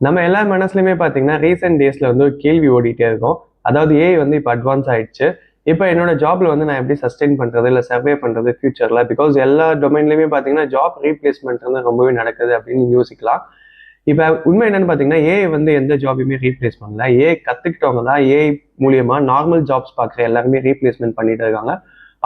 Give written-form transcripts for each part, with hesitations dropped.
நம்ம எல்லா மனசுலையுமே பார்த்தீங்கன்னா ரீசெண்ட் டேஸ்ல வந்து ஒரு கேள்வி ஓடிட்டே இருக்கும். அதாவது ஏஐ வந்து இப்போ அட்வான்ஸ் ஆயிடுச்சு. இப்போ என்னோட ஜாப்ல வந்து நான் எப்படி சஸ்டெயின் பண்றது, இல்ல சர்வே பண்றது ஃபியூச்சர்ல? பிகாஸ் எல்லா டொமைன்லயுமே பார்த்தீங்கன்னா ஜாப் ரீப்ளேஸ்மெண்ட் வந்து ரொம்பவே நடக்குது அப்படின்னு நீங்க யோசிக்கலாம். இப்போ உண்மை என்னன்னு பார்த்தீங்கன்னா ஏஐ வந்து எந்த ஜாபையுமே ரீப்ளேஸ் பண்ணல. ஏஐ கத்துக்கிட்டவங்க தான் ஏஐ மூலியமா நார்மல் ஜாப்ஸ் பார்க்குற எல்லாருமே ரீப்ளேஸ்மெண்ட் பண்ணிட்டு இருக்காங்க.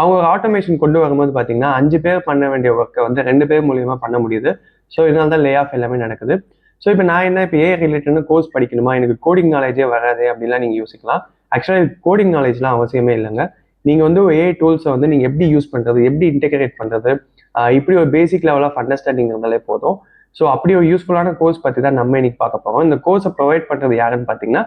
அவங்க ஒரு ஆட்டோமேஷன் கொண்டு வரும்போது பார்த்தீங்கன்னா 5 பேர் பண்ண வேண்டிய ஒர்க்கை வந்து 2 பேர் மூலியமா பண்ண முடியுது. ஸோ இதனால தான் லே ஆஃப் எல்லாமே நடக்குது. ஸோ இப்போ நான் என்ன இப்போ ஏஐ ரிலேட்டட்னு கோர்ஸ் படிக்கணுமா, எனக்கு கோடிங் நாலேஜே வராது அப்படின்லாம் நீங்கள் யோசிக்கலாம். ஆக்சுவலாக கோடிங் நாலேஜ்லாம் அவசியமே இல்லைங்க. நீங்கள் வந்து ஏஐ டூல்ஸை வந்து நீங்கள் எப்படி யூஸ் பண்ணுறது, எப்படி இன்டெகிரேட் பண்ணுறது, இப்படி ஒரு பேசிக் லெவல் ஆஃப் அண்டர்ஸ்டாண்டிங் இருந்தாலே போதும். ஸோ அப்படி ஒரு யூஸ்ஃபுல்லான கோர்ஸ் பற்றி தான் நம்ம இன்னைக்கு பார்க்க போகிறோம். இந்த கோர்ஸை ப்ரொவைட் பண்ணுறது யாருன்னு பார்த்தீங்கன்னா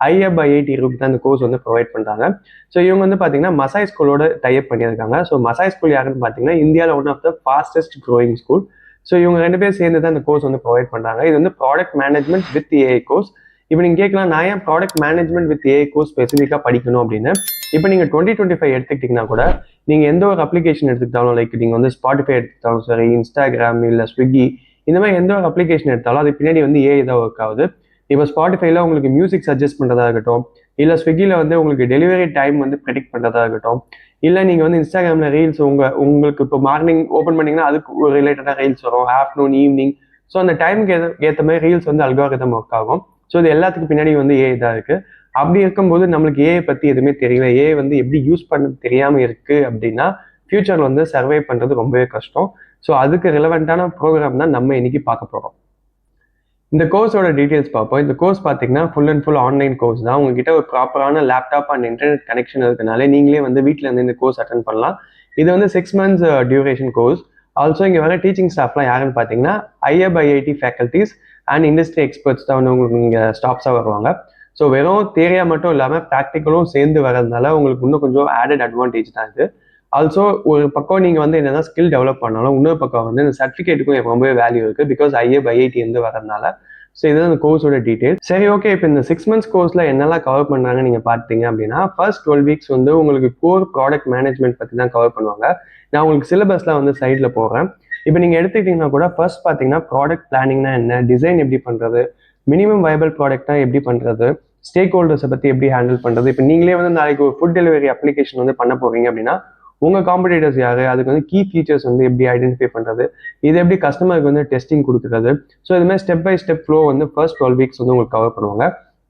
ஐஎப் ஐஐடி ரூப் தான் இந்த கோர்ஸ் வந்து ப்ரொவைட் பண்ணுறாங்க. ஸோ இவங்க வந்து பார்த்தீங்கன்னா மசாய் ஸ்கூலோட டைப் பண்ணியிருக்காங்க. ஸோ மசாய் ஸ்கூல் யாருன்னு பார்த்தீங்கன்னா இந்தியாவில் one of the fastest growing school. So இவங்க 2 பேரும் சேர்ந்து தான் இந்த கோர்ஸ் வந்து ப்ரொவைட் பண்ணுறாங்க. இது வந்து product management with AI course. இப்போ நீங்கள் கேட்கலாம், நான் ஏன் product management with AI course ஸ்பெசிஃபிக்காக படிக்கணும் அப்படின்னு. இப்போ நீங்கள் 2025 எடுத்துக்கிட்டிங்கன்னா கூட நீங்கள் எந்த ஒரு அப்ளிகேஷன் எடுத்துக்கிட்டாலும், லைக் நீங்கள் வந்து ஸ்பாட்டிஃபை எடுத்துக்கிட்டாலும் சரி, இன்ஸ்டாகிராம் இல்லை ஸ்விக்கி, இந்த மாதிரி எந்த ஒரு அப்ளிகேஷன் எடுத்தாலும் அது பின்னாடி வந்து ஏஐ தான் ஒர்க் ஆகுது. இப்போ ஸ்பாட்டிஃபைல உங்களுக்கு மியூசிக் சஜஸ்ட் பண்ணுறதா இருக்கட்டும், இல்லை ஸ்விக்கியில் வந்து உங்களுக்கு டெலிவரி டைம் வந்து ப்ரெடிக்ட் பண்ணுறதா இருக்கட்டும், இல்லை நீங்கள் வந்து இன்ஸ்டாகிராமில் ரீல்ஸ் உங்களுக்கு இப்போ மார்னிங் ஓப்பன் பண்ணிங்கன்னா அதுக்கு ஒரு ரிலேட்டடாக ரீல்ஸ் வரும், ஆஃப்டர்நூன், ஈவினிங். ஸோ அந்த டைமுக்கு ஏற்ற மாதிரி ரீல்ஸ் வந்து அல்காரிதம் ஒர்க் ஆகும். ஸோ இது எல்லாத்துக்கும் பின்னாடி வந்து ஏஐ தான் இருக்குது. அப்படி இருக்கும்போது நம்மளுக்கு ஏஐ பற்றி எதுவுமே தெரியல, ஏஐ வந்து எப்படி யூஸ் பண்ண தெரியாமல் இருக்குது அப்படின்னா ஃபியூச்சரில் வந்து சர்வே பண்ணுறது ரொம்பவே கஷ்டம். ஸோ அதுக்கு ரிலவெண்ட்டான ப்ரோக்ராம் தான் நம்ம இன்னைக்கு பார்க்க போகிறோம். இந்த கோர்ஸோட டீட்டெயில்ஸ் பார்ப்போம். இந்த கோர்ஸ் பார்த்தீங்கன்னா full and full online course தான். உங்ககிட்ட ஒரு ப்ராப்பரான லேப்டாப் அண்ட் இன்டர்நெட் கனெக்ஷன் இருக்கனால நீங்களே வந்து வீட்டில் இருந்து இந்த கோர்ஸ் அட்டன் பண்ணலாம். இது வந்து 6 months டியூரேஷன் கோர்ஸ். ஆல்சோ இங்கே வர டீச்சிங் ஸ்டாஃப்லாம் யாருன்னு பார்த்தீங்கன்னா IF IIT faculties and industry experts தான் வந்து உங்களுக்கு இங்கே ஸ்டாஃப்ஸாக வருவாங்க. ஸோ வெறும் தேரியா மட்டும் இல்லாமல் ப்ராக்டிக்கலும் சேர்ந்து வரதுனால உங்களுக்கு இன்னும் கொஞ்சம் ஆடட் அட்வான்டேஜ் தான் இது. ஆல்சோ ஒரு பக்கம் நீங்கள் வந்து என்னதான் ஸ்கில் டெவலப் பண்ணாலும் இன்னொரு பக்கம் வந்து இந்த சர்டிஃபிகேட்டுக்கும் ரொம்பவே வேல்யூ இருக்குது. பிகாஸ் ஐஎப் ஐஐடி வந்து வரதுனால. ஸோ இதுதான் இந்த கோர்ஸோட டீடைல். சரி, ஓகே. இப்போ இந்த 6 months கோர்ஸில் என்னெல்லாம் கவர் பண்ணுறாங்க நீங்கள் பார்த்தீங்க அப்படின்னா, ஃபர்ஸ்ட் 12 weeks வந்து உங்களுக்கு கோர் ப்ராடக்ட் மேனேஜ்மெண்ட் பற்றி தான் கவர் பண்ணுவாங்க. நான் உங்களுக்கு சிலபஸ்லாம் வந்து சைடில் போடுறேன். இப்போ நீங்கள் எடுத்துக்கிட்டிங்கன்னா கூட ஃபர்ஸ்ட் பார்த்தீங்கன்னா ப்ராடக்ட் பிளானிங்னா என்ன, டிசைன் எப்படி பண்ணுறது, மினிமம் வயபிள் ப்ராடக்ட்னா எப்படி பண்ணுறது, ஸ்டேக் ஹோல்டர்ஸை பற்றி எப்படி ஹேண்டில் பண்ணுறது. இப்போ நீங்களே வந்து நாளைக்கு ஒரு ஃபுட் டெலிவரி அப்ளிகேஷன் வந்து பண்ண போகிறீங்க அப்படின்னா உங்கள் காம்படிட்டர்ஸ் யாரு, அதுக்கு வந்து கீ ஃபீச்சர்ஸ் வந்து எப்படி ஐடென்டிஃபை பண்ணுறது, இது எப்படி கஸ்டமருக்கு வந்து டெஸ்டிங் கொடுக்குறது. ஸோ இது மாதிரி ஸ்டெப் பை ஸ்டெப் ஃப்ளோ வந்து ஃபர்ஸ்ட் 12 weeks வந்து உங்களுக்கு கவர் பண்ணுவாங்க.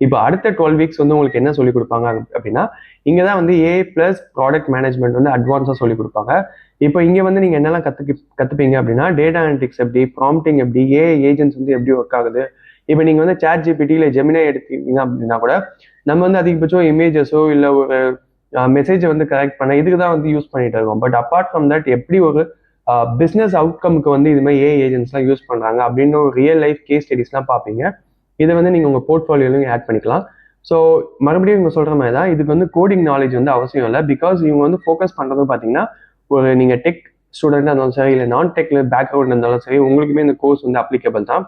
இப்போ அடுத்த 12 weeks வந்து உங்களுக்கு என்ன சொல்லிக் கொடுப்பாங்க அப்படின்னா, இங்கே தான் வந்து ஏஐ ப்ளஸ் ப்ராடக்ட் மேனேஜ்மெண்ட் வந்து அட்வான்ஸாக சொல்லிக் கொடுப்பாங்க. இப்போ இங்கே வந்து நீங்கள் என்னெல்லாம் கற்றுப்பீங்க அப்படின்னா, டேட்டா அனலிட்டிக்ஸ் எப்படி, ப்ராம்ப்டிங் எப்படி, ஏஐ ஏஜென்ட்ஸ் வந்து எப்படி ஒர்க் ஆகுது. இப்போ நீங்கள் வந்து சாட் ஜிபிடி இல்லை ஜெமினை எடுத்துக்கிட்டீங்க அப்படின்னா கூட நம்ம வந்து அதிகபட்சம் இமேஜஸோ இல்லை ஒரு மெசேஜை வந்து கரெக்ட் பண்ண இதுக்கு தான் வந்து யூஸ் பண்ணிட்டு இருக்கோம். பட் அப்பார்ட் ஃப்ரம் தட் எப்படி ஒரு பிஸ்னஸ் அவுட்கமுக்கு வந்து இது மாதிரி ஏஐ ஏஜென்ட்ஸ்லாம் யூஸ் பண்ணுறாங்க அப்படின்னு ஒரு ரியல் லைஃப் கேஸ் ஸ்டடிஸ்லாம் பார்ப்பீங்க. இதை வந்து நீங்கள் உங்கள் போர்ட்ஃபோலியோலையும் ஆட் பண்ணிக்கலாம். ஸோ மறுபடியும் இவங்க சொல்கிற மாதிரி தான் இதுக்கு வந்து கோடிங் நாலேஜ் வந்து அவசியம் இல்லை. பிகாஸ் இவங்க வந்து ஃபோக்கஸ் பண்ணுறதும் பார்த்தீங்கன்னா ஒரு நீங்கள் டெக் ஸ்டூடெண்டாக இருந்தாலும் சரி, இல்லை நான் டெக்ல பேக்ரவுண்ட் இருந்தாலும் சரி, உங்களுக்குமே இந்த கோர்ஸ் வந்து அப்ளிகபிள் தான்.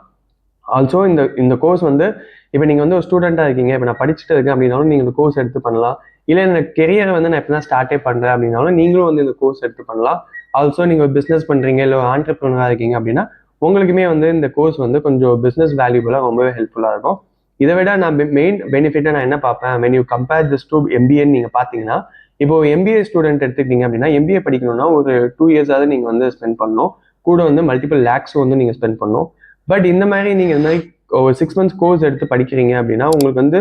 ஆல்சோ இந்த கோர்ஸ் வந்து இப்போ நீங்கள் வந்து ஒரு ஸ்டூடெண்ட்டாக இருக்கீங்க, இப்போ நான் படிச்சுட்டு இருக்கேன் அப்படின்னாலும் நீங்கள் இந்த கோர்ஸ் எடுத்து பண்ணலாம். இல்லை இந்த கெரியரை வந்து நான் இப்போ தான் ஸ்டார்ட்டே பண்ணுறேன் அப்படின்னாலும் நீங்களும் வந்து இந்த கோர்ஸ் எடுத்து பண்ணலாம். ஆல்சோ நீங்கள் ஒரு பிஸ்னஸ் பண்ணுறீங்க, இல்லை ஆண்டர்ப்ரனராக இருக்கீங்க அப்படின்னா உங்களுக்குமே வந்து இந்த கோர்ஸ் வந்து கொஞ்சம் பிஸ்னஸ் வேல்யூபுளாக ரொம்பவே ஹெல்ப்ஃபுல்லாக இருக்கும். இதை விட நான் மெயின் பெனிஃபிட்டாக நான் என்ன பார்ப்பேன், when you compare this to MBA நீங்கள் பார்த்தீங்கன்னா, இப்போ எம்பிஏ ஸ்டூடெண்ட் எடுத்துக்கிட்டீங்க அப்படின்னா எம்பிஏ படிக்கணும்னா ஒரு 2 years நீங்கள் வந்து ஸ்பெண்ட் பண்ணணும். கூட வந்து மல்டிபிள் லேக்ஸ் வந்து நீங்கள் ஸ்பெண்ட் பண்ணணும். பட் இந்த மாதிரி நீங்கள் இந்த மாதிரி ஒரு 6 months கோர்ஸ் எடுத்து படிக்கிறீங்க அப்படின்னா உங்களுக்கு வந்து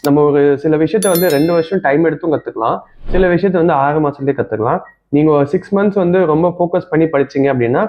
நம்ம ஒரு சில விஷயத்த வந்து 2 வருஷம் டைம் எடுத்தும் கற்றுக்கலாம், சில விஷயத்த வந்து 6 மாதத்துலேயே கற்றுக்கலாம். நீங்கள் ஒரு 6 months வந்து ரொம்ப ஃபோக்கஸ் பண்ணி படிச்சிங்க அப்படின்னா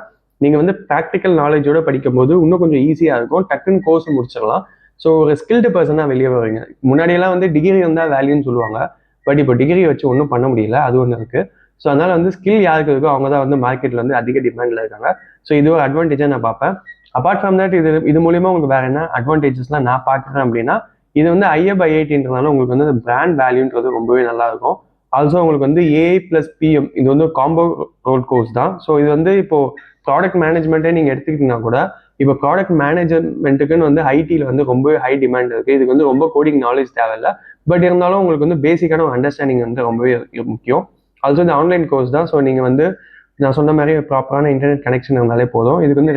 நீங்கள் வந்து ப்ராக்டிக்கல் நாலேஜோட படிக்கும் போது இன்னும் கொஞ்சம் ஈஸியாக இருக்கும், டக்குன்னு கோர்ஸ் முடிச்சிடலாம். ஸோ ஒரு ஸ்கில்டு பர்சனாக வெளியே வருவீங்க. முன்னாடியெல்லாம் வந்து டிகிரி இருந்தால் வேல்யூன்னு சொல்லுவாங்க. பட் இப்போ டிகிரி வச்சு ஒன்றும் பண்ண முடியல, அது ஒன்று இருக்குது. ஸோ அதனால் வந்து ஸ்கில் யாருக்கு இருக்கோ அவங்க தான் வந்து மார்க்கெட்டில் வந்து அதிக டிமாண்டில் இருக்காங்க. ஸோ இது ஒரு அட்வான்டேஜாக நான் பார்ப்பேன். அப்பார்ட் ஃப்ரம் தட் இது மூலியமாக உங்களுக்கு வேறு என்ன அட்வான்டேஜஸ்லாம் நான் பார்க்குறேன் அப்படின்னா, இது வந்து ஐஎப் ஐஐடின்றதுனால உங்களுக்கு வந்து அந்த பிராண்ட் வேல்யூன்றது ரொம்பவே நல்லா இருக்கும். ஆல்சோ உங்களுக்கு வந்து ஏஐ ப்ளஸ் பிஎம் இது வந்து காம்போ ரோல் கோர்ஸ் தான். ஸோ இது வந்து இப்போ ப்ராடக்ட் மேனேஜ்மெண்ட்டே நீங்கள் எடுத்துக்கிட்டீங்கன்னா கூட இப்போ ப்ராடக்ட் மேனேஜ்மெண்ட்டுக்குன்னு வந்து ஐடியில் வந்து ரொம்பவே ஹை டிமாண்ட் இருக்குது. இதுக்கு வந்து ரொம்ப கோடிங் நாலேஜ் தேவையில்லை. பட் இருந்தாலும் உங்களுக்கு வந்து பேசிக்கான அண்டர்ஸ்டாண்டிங் வந்து ரொம்பவே முக்கியம். ஆல்சோ இந்த ஆன்லைன் கோர்ஸ் தான். ஸோ நீங்கள் வந்து நான் சொன்ன மாதிரி ப்ராப்பரான இன்டர்நெட் கனெக்ஷன் இருந்தாலே போதும். இதுக்கு வந்து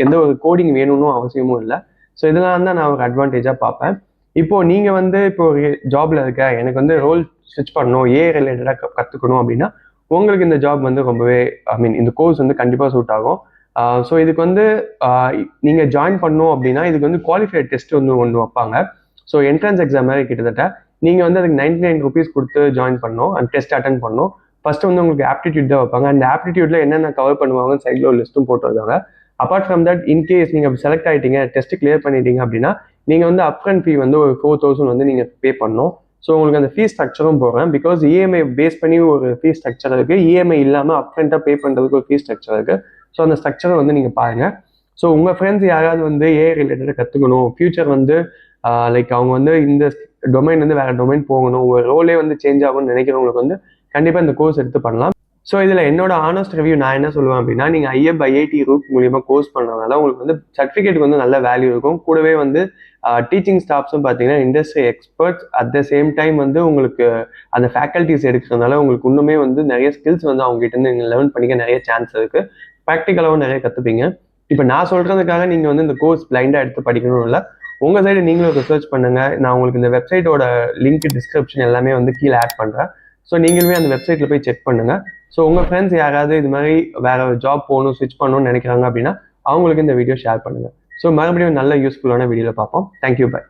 எந்த ஒரு கோடிங் வேணும்னு அவசியமும் இல்லை. ஸோ இதெல்லாம் தான் நான் ஒரு அட்வான்டேஜாக பார்ப்பேன். இப்போது நீங்கள் வந்து இப்போ ஒரு ஜாபில் இருக்க எனக்கு வந்து ரோல் ஸ்விட்ச் பண்ணணும், ரிலேட்டடாக கற்றுக்கணும் அப்படின்னா உங்களுக்கு இந்த ஜாப் வந்து ரொம்பவே இந்த கோர்ஸ் வந்து கண்டிப்பாக சூட் ஆகும். ஸோ இதுக்கு வந்து நீங்கள் ஜாயின் பண்ணணும் அப்படின்னா இதுக்கு வந்து குவாலிஃபைட் டெஸ்ட் வந்து ஒன்று வைப்பாங்க. ஸோ என்ட்ரன்ஸ் எக்ஸாம் மாதிரி கிட்டத்தட்ட நீங்கள் வந்து அதுக்கு 99 rupees கொடுத்து ஜாயின் பண்ணணும், அந்த டெஸ்ட் அட்டன் பண்ணணும். ஃபர்ஸ்ட் வந்து உங்களுக்கு ஆப்டிடியூட் தான் வைப்பாங்க. அந்த ஆப்டிடியூட்ல என்னென்ன கவர் பண்ணுவாங்கன்னு சைடில் ஒரு லிஸ்ட்டும் போட்டுருக்காங்க. அப்பார்ட் ஃப்ரம் தட் இன்கேஸ் நீங்கள் செலக்ட் ஆகிட்டீங்க, டெஸ்ட் கிளியர் பண்ணிட்டீங்க அப்படின்னா நீங்கள் வந்து அப்ரண்ட் ஃபீ வந்து ஒரு 4000 வந்து நீங்கள் பே பண்ணணும். ஸோ உங்களுக்கு அந்த ஃபீஸ் ஸ்ட்ரக்சரும் போகிறேன். பிகாஸ் இஎம்ஐ பேஸ் பண்ணி ஒரு ஃபீஸ் ஸ்ட்ரக்சர் இருக்குது, இஎம்ஐ இல்லாமல் அப்ரண்ட்டாக பே பண்ணுறதுக்கு ஒரு ஃபீஸ் ஸ்ட்ரக்சர் இருக்குது. ஸோ அந்த ஸ்ட்ரக்சரை வந்து நீங்கள் பாருங்கள். ஸோ உங்கள் ஃப்ரெண்ட்ஸ் யாராவது வந்து ஏஐ ரிலேட்டடாக கற்றுக்கணும், ஃபியூச்சர் வந்து லைக் அவங்க வந்து இந்த டொமைன் வந்து வேறு டொமைன் போகணும், ஒரு ரோலே வந்து சேஞ்ச் ஆகும்னு நினைக்கிறவங்களுக்கு வந்து கண்டிப்பாக இந்த கோர்ஸ் எடுத்து பண்ணலாம். ஸோ இதில் என்னோட ஆனஸ்ட் ரிவ்யூ நான் என்ன சொல்லுவேன் அப்படின்னா, நீங்கள் ஐஎப் ஐஐடி ரூட் மூலியமாக கோர்ஸ் பண்ணுறதுனால உங்களுக்கு வந்து சர்டிஃபிகேட்டுக்கு வந்து நல்ல வேல்யூ இருக்கும். கூடவே வந்து டீச்சிங் ஸ்டாஃப்ஸும் பார்த்தீங்கன்னா industry experts, at the same time வந்து உங்களுக்கு அந்த ஃபேக்கல்ட்டிஸ் எடுக்கிறதுனால உங்களுக்கு இன்னுமே வந்து நிறைய ஸ்கில்ஸ் வந்து அவங்ககிட்ட இருந்து நீங்கள் லேர்ன் பண்ணிக்க நிறைய சான்ஸ் இருக்குது. ப்ராக்டிக்கலாகவும் நிறைய கற்றுப்பீங்க. இப்போ நான் சொல்கிறதுக்காக நீங்கள் வந்து இந்த கோர்ஸ் பிளைண்டாக எடுத்து படிக்கணும் இல்லை, உங்கள் சைடு நீங்களும் ரிசர்ச் பண்ணுங்கள். நான் உங்களுக்கு இந்த வெப்சைட்டோட லிங்க் டிஸ்கிரிப்ஷன் எல்லாமே வந்து கீழே ஆட் பண்ணுறேன். ஸோ நீங்களுமே அந்த வெப்சைட்டில் போய் செக் பண்ணுங்கள். ஸோ உங்கள் ஃப்ரெண்ட்ஸ் யாராவது இது மாதிரி வேறு ஜாப் போகணும், ஸ்விட்ச் பண்ணணும்னு நினைக்கிறாங்க அப்படின்னா அவங்களுக்கு இந்த வீடியோ ஷேர் பண்ணுங்கள். ஸோ மறுபடியும் நல்ல யூஸ்ஃபுல்லான வீடியோவில் பார்ப்போம். Thank you, by.